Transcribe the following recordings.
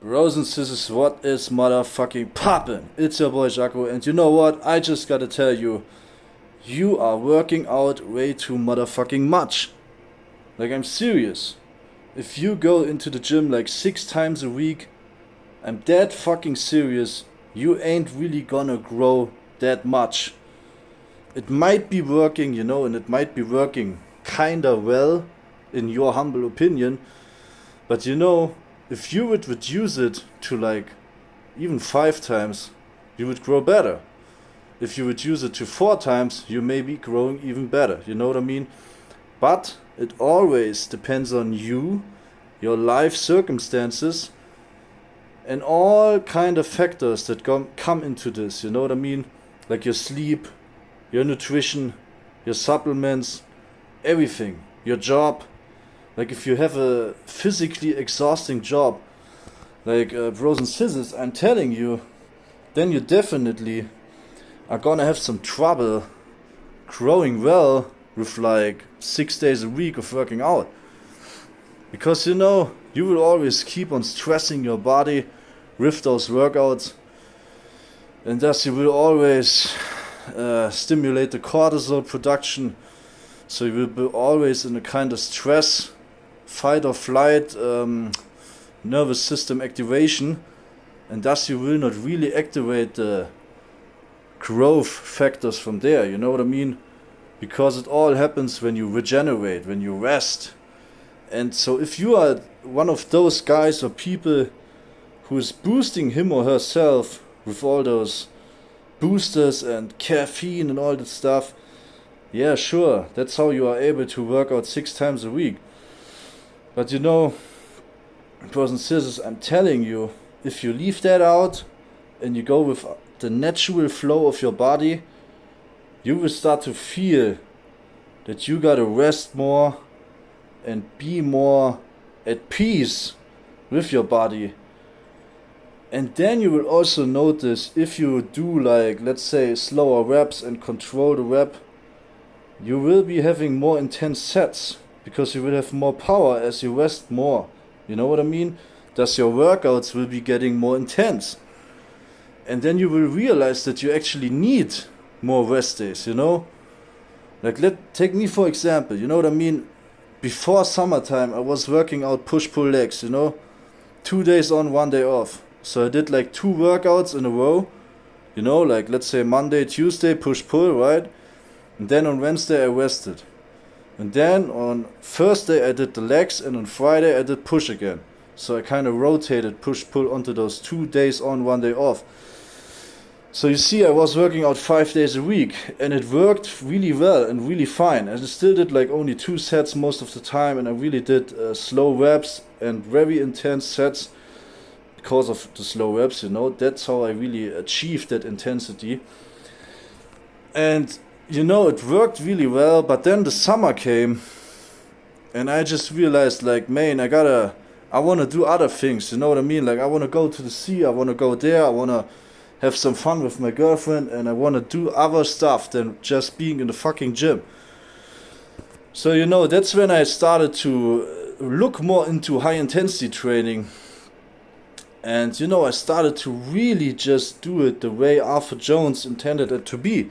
Bros and sisters, what is motherfucking poppin'? It's your boy Jaco, and you know what? I just gotta tell you, you are working out way too motherfucking much. Like, I'm serious. If you go into the gym like 6 times a week, I'm dead fucking serious, you ain't really gonna grow that much. It might be working, and it might be working kinda well, in your humble opinion, but if you would reduce it to like even 5 times, you would grow better. If you reduce it to 4 times, you may be growing even better. You know what I mean? But it always depends on you, your life circumstances, and all kind of factors that come into this. You know what I mean? Like your sleep, your nutrition, your supplements, everything, your job. Like if you have a physically exhausting job, like bros and sisters, I'm telling you, then you definitely are gonna have some trouble growing well with like 6 days a week of working out. Because you will always keep on stressing your body with those workouts, and thus you will always stimulate the cortisol production, so you will be always in a kind of stress, fight or flight, nervous system activation, and thus you will not really activate the growth factors from there. You know what I mean? Because it all happens when you regenerate, when you rest. And so if you are one of those guys or people who is boosting him or herself with all those boosters and caffeine and all that stuff, yeah, sure, that's how you are able to work out 6 times a week. But brothers and sisters, I'm telling you, if you leave that out and you go with the natural flow of your body, you will start to feel that you gotta rest more and be more at peace with your body. And then you will also notice, if you do like, let's say, slower reps and control the rep, you will be having more intense sets, because you will have more power as you rest more. You know what I mean? Thus your workouts will be getting more intense. And then you will realize that you actually need more rest days, Like, take me for example, you know what I mean? Before summertime, I was working out push-pull legs, 2 days on, 1 day off. So I did like 2 workouts in a row, like let's say Monday, Tuesday, push-pull, right? And then on Wednesday I rested. And then on Thursday I did the legs, and on Friday I did push again. So I kind of rotated push-pull onto those 2 days on, 1 day off. So you see, I was working out 5 days a week, and it worked really well and really fine. And I still did like only 2 sets most of the time, and I really did slow reps and very intense sets because of the slow reps, That's how I really achieved that intensity. And it worked really well, but then the summer came, and I just realized, like, man, I want to do other things, you know what I mean? Like, I want to go to the sea, I want to go there, I want to have some fun with my girlfriend, and I want to do other stuff than just being in the fucking gym. So, that's when I started to look more into high intensity training. And, I started to really just do it the way Arthur Jones intended it to be.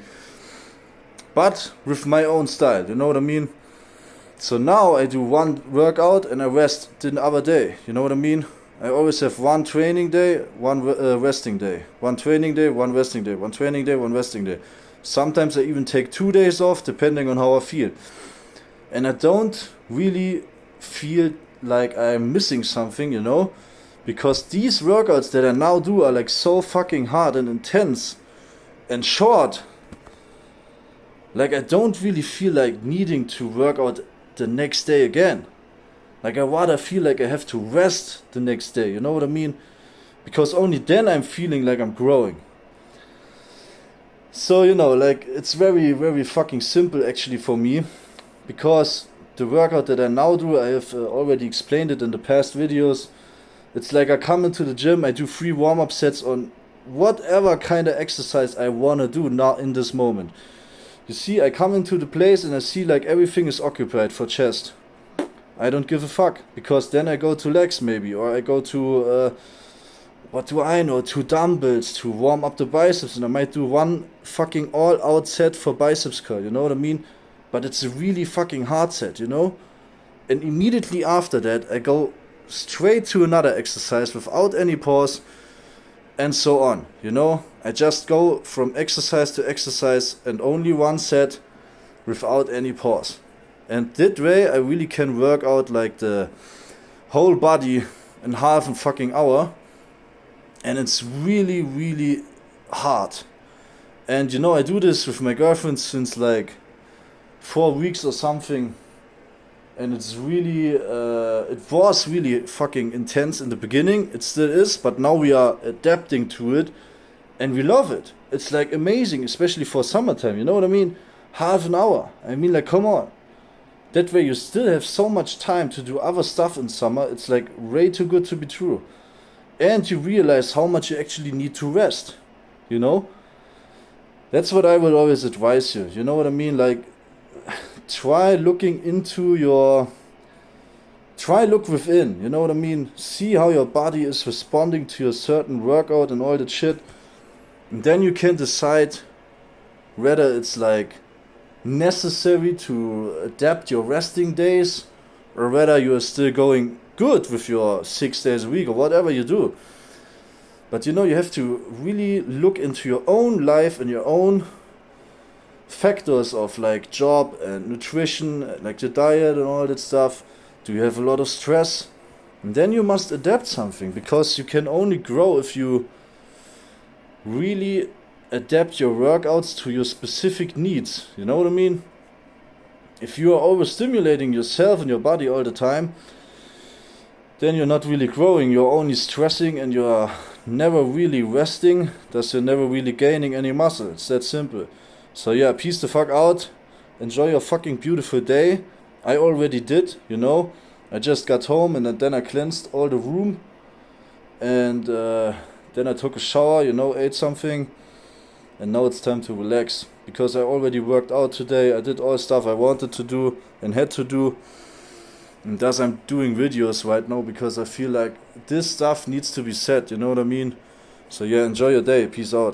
But with my own style, you know what I mean? So now I do one workout and I rest the other day, you know what I mean? I always have one training day, one resting day. One training day, one resting day. One training day, one resting day. Sometimes I even take 2 days off, depending on how I feel. And I don't really feel like I'm missing something, Because these workouts that I now do are like so fucking hard and intense and short. Like, I don't really feel like needing to work out the next day again. Like, I rather feel like I have to rest the next day, you know what I mean? Because only then I'm feeling like I'm growing. So, like, it's very, very fucking simple actually for me. Because the workout that I now do, I have already explained it in the past videos. It's like I come into the gym, I do 3 warm-up sets on whatever kind of exercise I want to do now in this moment. You see, I come into the place and I see like everything is occupied for chest. I don't give a fuck, because then I go to legs maybe, or I go to what do I know, 2 dumbbells to warm up the biceps, and I might do 1 fucking all-out set for biceps curl, you know what I mean? But it's a really fucking hard set, you know? And immediately after that, I go straight to another exercise without any pause, and so on, you know? I just go from exercise to exercise and only 1 set without any pause. And that way I really can work out like the whole body in half a fucking hour. And it's really, really hard. And you know, I do this with my girlfriend since like 4 weeks or something. And it's really, it was really fucking intense in the beginning. It still is, but now we are adapting to it. And we love it. It's like amazing, especially for summertime, you know what I mean? Half an hour. I mean, like, come on. That way you still have so much time to do other stuff in summer. It's like way too good to be true. And you realize how much you actually need to rest, you know? That's what I would always advise you, you know what I mean? Like, try looking into try look within, you know what I mean? See how your body is responding to a certain workout and all that shit. And then you can decide whether it's like necessary to adapt your resting days, or whether you are still going good with your 6 days a week or whatever you do. But you know, you have to really look into your own life and your own factors of like job and nutrition, like the diet and all that stuff. Do you have a lot of stress? And then you must adapt something, because you can only grow if you really adapt your workouts to your specific needs. You know what I mean? If you are overstimulating yourself and your body all the time, then you're not really growing, you're only stressing, and you're never really resting, thus you're never really gaining any muscle. It's that simple. So yeah, peace the fuck out, enjoy your fucking beautiful day. I already did, you know. I just got home and then I cleansed all the room, and then I took a shower, you know, ate something, and now it's time to relax, because I already worked out today. I did all stuff I wanted to do and had to do. And thus I'm doing videos right now, because I feel like this stuff needs to be said, you know what I mean? So yeah, enjoy your day. Peace out.